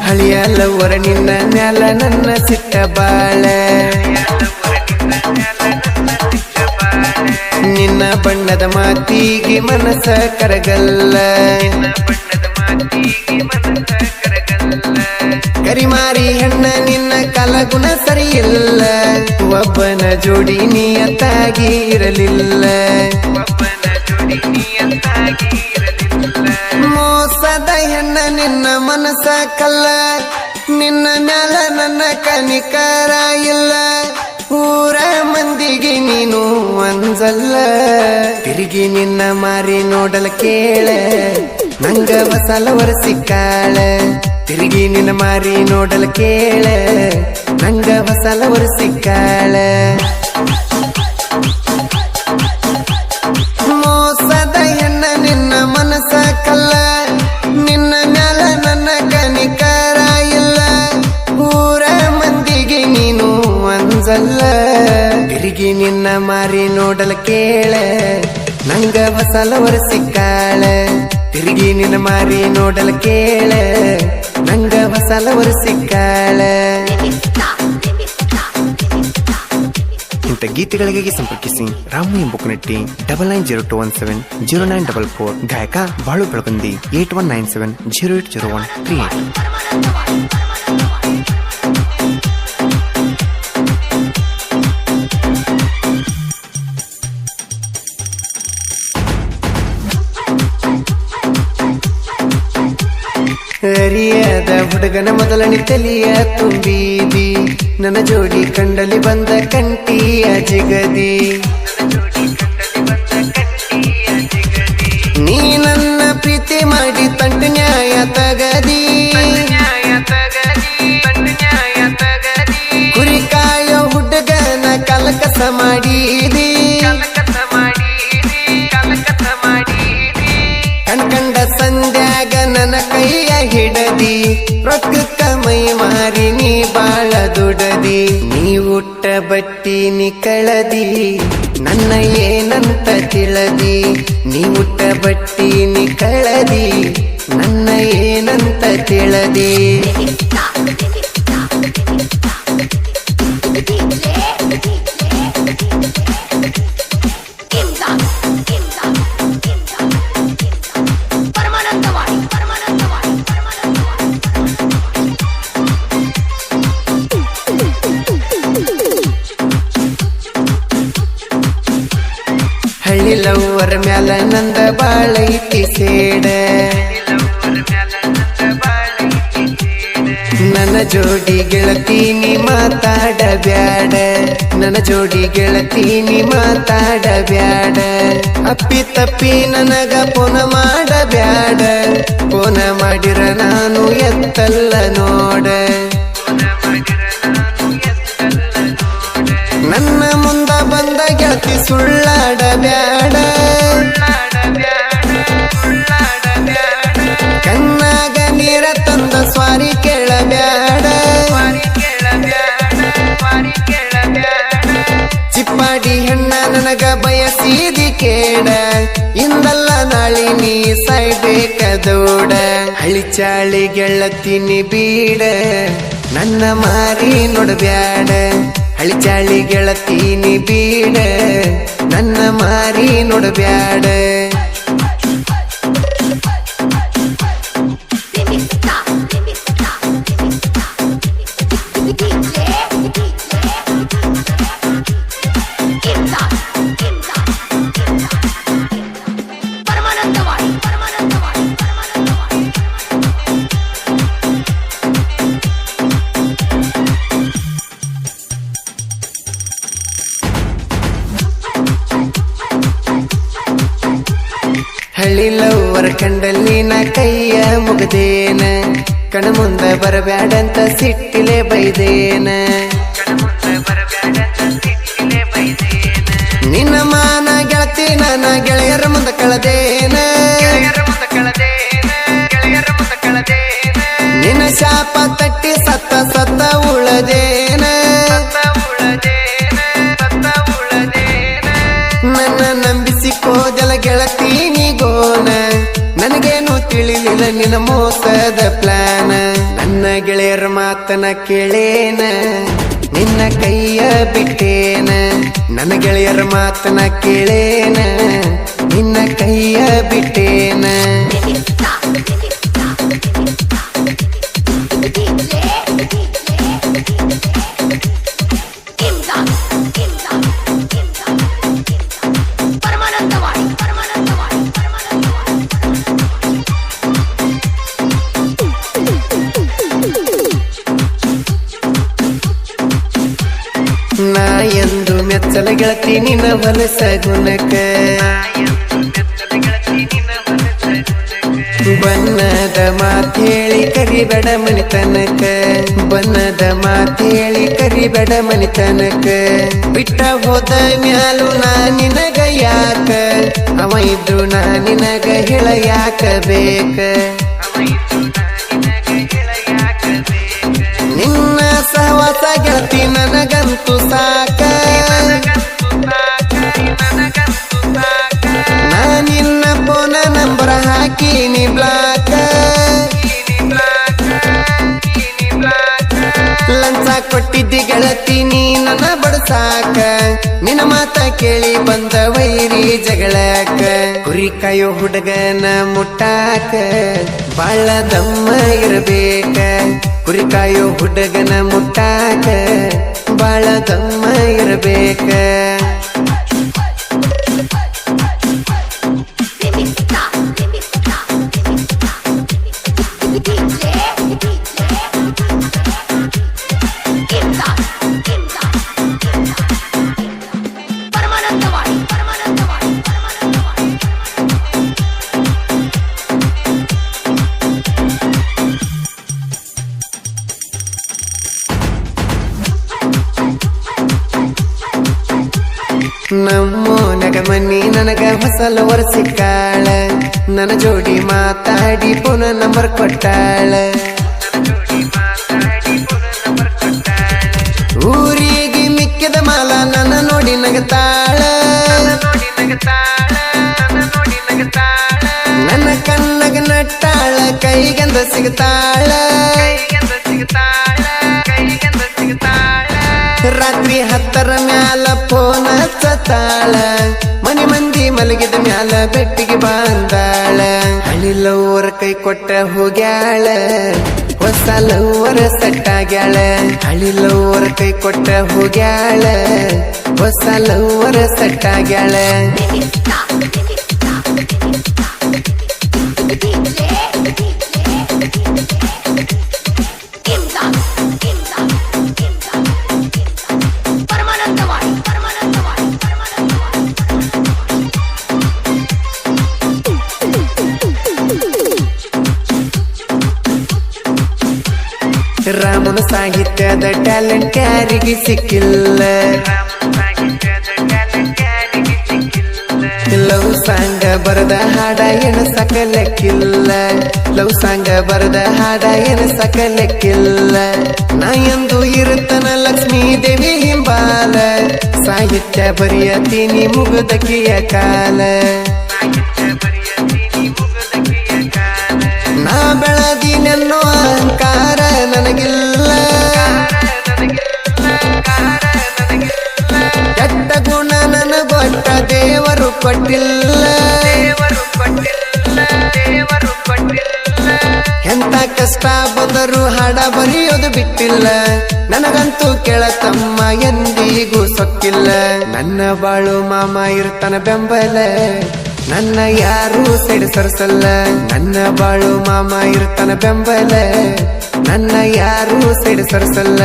ಹಳಿಯಲ್ಲವರ ನಿನ್ನ ಮ್ಯಾಲ ನನ್ನ ಸಿಟ್ಟ ಬಾಳ ನಿನ್ನ ಬಣ್ಣದ ಮಾತಿಗೆ ಮನಸ ಕರಗಲ್ಲ ಕರಿಮಾರಿ ಹೆಣ್ಣ ನಿನ್ನ ಕಲಗುಣ ಸರಿಯಿಲ್ಲ ಒಬ್ಬನ ಜೋಡಿ ನಿಯತ್ತಾಗಿ ಇರಲಿಲ್ಲ ಮೋಸದ ಹೆಣ್ಣ ನಿನ್ನ ಮನಸ ಕಲ್ಲ ನಿನ್ನ ಮ್ಯಾಲ ನನ್ನ ಕನಿಕರ ಇಲ್ಲ ಊರ ಮಂದಿಗೆ ನೀನು ಅಂಜಲ್ಲ ತಿರುಗಿ ನಿನ್ನ ಮಾರಿ ನೋಡಲ ಕೇಳ ನಂಗ ಬಸಲವರ ಸಿಕ್ಕಾಳ ತಿರುಗಿ ನಿನ್ನ ಮಾರಿ ನೋಡಲ ಕೇಳ ನಂಗ ಬಸಲವರ ಸಿಕ್ಕಾಳ ಮೋಸದ ಹೆಣ್ಣ ನಿನ್ನ ಮನಸ ಕಲ್ಲ ನಿನ್ನ ಮ್ಯಾಲ ನನ್ನ ಕನಿಕರ ಇಲ್ಲ ಊರ ಮಂದಿಗೆ ನೀನು ಅಂಜಲ್ಲ ತಿರುಗಿ ನಿನ್ನ ಮಾರಿ ನೋಡಲ ಕೇಳ ನಂಗ ಬಸಲವರ ಸಿಕ್ಕಾಳ ತಿರುಗಿ ನಿನ್ನ ಮಾರಿ ನೋಡಲ ಕೇಳ ನಂಗ ಬಸಲವರ ಸಿಕ್ಕಾಳ. ಇಂಥ ಗೀತೆಗಳಿಗಾಗಿ ಸಂಪರ್ಕಿಸಿ ರಾಮು ಎಂಬುಕನಟ್ಟಿ 9902170944 ಗಾಯಕ ಬಾಳು ಬೆಳಗುಂದಿ 8197080138. ಹರಿಯದ ಹುಡುಗನ ಮೊದಲನೇ ತಲಿಯ ತುಂಬಿದಿ ನನ್ನ ಜೋಡಿ ಕಂಡಲಿ ಬಂದ ಕಂಟಿಯ ಜಿಗದಿ ನೀ ನನ್ನ ಪ್ರೀತಿ ಮಾಡಿ ತಂಟು ನ್ಯಾಯ ತಗದಿ ಕುರಿಕಾಯ ಹುಡುಗನ ಕಲಕಸ ಮಾಡಿದಿ ಕಣ್ಕಂಡ ಸಂಧ್ಯಾಗ ನನ್ನ ಕೈಯ ಹಿಡದಿ ರೊಕ್ಕಕ್ಕ ಮೈ ಮಾರಿ ನೀ ಬಾಳ ದುಡದಿ ನೀ ಉಟ್ಟ ಬಟ್ಟಿ ನೀ ಕಳದಿ ನನ್ನ ಏನಂತ ತಿಳದಿ ನೀ ಉಟ್ಟ ಬಟ್ಟಿ ನೀ ಕಳದಿ ನನ್ನ ಏನಂತ ತಿಳದಿ ಹಳ್ಳಿಲವ್ವರ ಮ್ಯಾಲ ನಂದ ಬಾಳ ಐತಿ ಸೇಡ ನನ್ನ ಜೋಡಿ ಗೆಳತೀನಿ ಮಾತಾಡ ಬ್ಯಾಡ ನನ್ನ ಜೋಡಿ ಗೆಳತೀನಿ ಮಾತಾಡ ಬ್ಯಾಡ ಅಪ್ಪಿ ತಪ್ಪಿ ನನಗ ಫೋನ ಮಾಡ ಬ್ಯಾಡ ಫೋನ ಮಾಡಿರ ನಾನು ಎತ್ತಲ್ಲ ನೋಡ ನನ್ನ ಮುಂದ ಬಂದ ಗೆಳತಿ ಸುಳ್ಳಾಡ ಬ್ಯಾಡ ಕಣ್ಣಾಗ ನೀರ ತಂದ ಸ್ವಾರಿ ಕೇಳಬ್ಯಾಡ ಚಿಪ್ಪಾಡಿ ಹೆಣ್ಣ ನನಗ ಬಯಸಿದಿ ಕೇಡ ಇಂದಲ್ಲ ನಾಳಿ ನೀ ಸಾಯ್ಬೇಕ ದೌಡ ಹಳಿಚಾಳಿ ಗೆಳತಿನಿ ಬೀಡ ನನ್ನ ಮಾರಿ ನೋಡಬ್ಯಾಡ ಹಳಿಚಾಳಿ ಗೆಳತೀನಿ ಬೀಡ ನನ್ನ ಮಾರಿ ನೋಡಬ್ಯಾಡ ಹಳ್ಳಿಲವ್ವರ ಕಂಡಲ್ಲಿ ನಾ ಕೈಯ ಮುಗದೇನ ಕಣ ಮುಂದ ಬರಬ್ಯಾಡಂತ ಸಿಟ್ಟಿಲೆ ಬೈದೇನ ನಿನ್ನ ಮಾನ ಗೆಳತಿ ನನ್ನ ಗೆಳೆಯರ ಮುಂದ ಕಳದೇನ ನಿನ್ನ ಮಾಡಿದ ನಿನ್ನ ಮೋಸದ ಪ್ಲಾನ ನನ್ನ ಗೆಳೆಯರ ಮಾತನ ಕೇಳೇನ ನಿನ್ನ ಕೈಯ ಬಿಟ್ಟೇನ ನನ್ನ ಗೆಳೆಯರ ಮಾತನ ಕೇಳೇನ ನಿನ್ನ ಕೈಯ ಬಿಟ್ಟೇನ ನಾ ಎಂದು ಮೆಚ್ಚಲ ಗೆಳತಿ ನಿನ್ನ ಹೊಲಸ ಗುಣಕ ಬಣ್ಣದ ಮಾತೇಳಿ ಕರಿಬೇಡ ಮನಿತನಕ ಬಣ್ಣದ ಮಾತೇಳಿ ಕರಿಬೇಡ ಮನಿತನಕ ಬಿಟ್ಟ ಹೋದ ಮ್ಯಾಲು ನಾ ನಿನಗ ಯಾಕ ಅವ ಇದ್ರು ನಾ ನಿನಗ ಹೇಳ ಯಾಕ ಬೇಕ ನಿನ್ನ ಸಹವಾಸ ಗೆಳತಿ ನನಗಂತೂ ಸಾಕ ನಾ ನಿನ್ನ ಫೋನ ನಂಬರ್ ಹಾಕೀನಿ ಬ್ಲಾಕ ಲಂಚ ಕೊಟ್ಟಿದ್ದಿ ಗೆಳತಿ ನೀ ನನ್ನ ಬಡಸಾಕ ನಿನ್ನ ಮಾತ ಕೇಳಿ ಬಂದ ವೈರಿ ಜಗಳಕ ಕುರಿ ಕಾಯೋ ಹುಡುಗನ ಮುಟ್ಟಾಕ ಬಾಳ ದಮ್ಮ ಇರಬೇಕ ಕುರಿ ಕಾಯೋ ಹುಡುಗನ ಮುಟ್ಟಾಕ ಬಾಳ ದಮ್ಮ ಇರಬೇಕ ನಮ್ಮೋನಗ ಮನಿ ನನಗ ಹೊಸಲ ವರ್ಷಿಕಾಳ ನನ್ನ ಜೋಡಿ ಮಾತಾಡಿ ಪುನ ನಂಬರ್ ಕೊಟ್ಟಾಳ ಊರಿಗೆ ಮಿಕ್ಕಿದ ಮಾಲ ನನ್ನ ನೋಡಿ ನಗತಾಳ ನನ್ನ ಕಣ್ಣಗ ನಟ್ಟಾಳ ಕೈಗಂದ ಸಿಗತಾಳ ರಾತ್ರಿ 10 ಮ್ಯಾಲ ಫೋನ್ ಹಚ್ಚತಾಳ ಮನಿ ಮಂದಿ ಮಲಗಿದ ಮ್ಯಾಲ ಬೆಟ್ಟಿಗೆ ಬಂದಾಳ ಹಳಿಲವ್ವರ ಕೈ ಕೊಟ್ಟ ಹೋಗ್ಯಾಳ ಹೊಸ ಲವ್ವರ ಸಟ್ಟಾಗ್ಯಾಳ ಹಳಿಲವ್ವರ ಕೈ ಕೊಟ್ಟ ಹೋಗ್ಯಾಳ ಹೊಸ ಲವ್ವರ ಸಟ್ಟಾಗ್ಯಾಳ ರಾಮನ ಸಾಹಿತ್ಯದ ಟ್ಯಾಲೆಂಟ್ ಯಾರಿಗೆ ಸಿಕ್ಕಿಲ್ಲ ಲವ್ ಸಾಂಗ ಬರದ ಹಾಡ ಏನು ಸಕಲಕ್ಕಿಲ್ಲ ಲವ್ ಸಾಂಗ ಬರದ ಹಾಡ ಏನು ಸಕಲಕ್ಕಿಲ್ಲ ನಾ ಎಂದು ಇರುತ್ತನ ಲಕ್ಷ್ಮೀ ದೇವಿ ಹಿಂಬಾಲ ಸಾಹಿತ್ಯ ಬರೆಯತೀನಿ ಮುಗುದಕಿಯ ಕಾಲ ನಾ ಬೆಳದಿನೆನ್ನೋ ಅಹಂಕಾರ ನನಗಿಲ್ಲ ಕೆಟ್ಟ ಗುಣ ನನಗೊಟ್ಟ ದೇವರು ಕೊಟ್ಟಿಲ್ಲ ಎಂತ ಕಷ್ಟ ಬಂದರೂ ಹಾಡ ಬರೆಯೋದು ಬಿಟ್ಟಿಲ್ಲ ನನಗಂತೂ ಕೇಳತಮ್ಮ ಎಂದಿಗೂ ಸೊಕ್ಕಿಲ್ಲ ನನ್ನ ಬಾಳು ಮಾಮ ಇರ್ತಾನ ಬೆಂಬಲ ನನ್ನ ಯಾರೂ ಸೈಡ್ ಸರಿಸಲ್ಲ ನನ್ನ ಬಾಳು ಮಾಮ ಇರ್ತಾನ ಬೆಂಬಲ ನನ್ನ ಯಾರೂ ಸೈಡ್ ಸರಿಸಲ್ಲ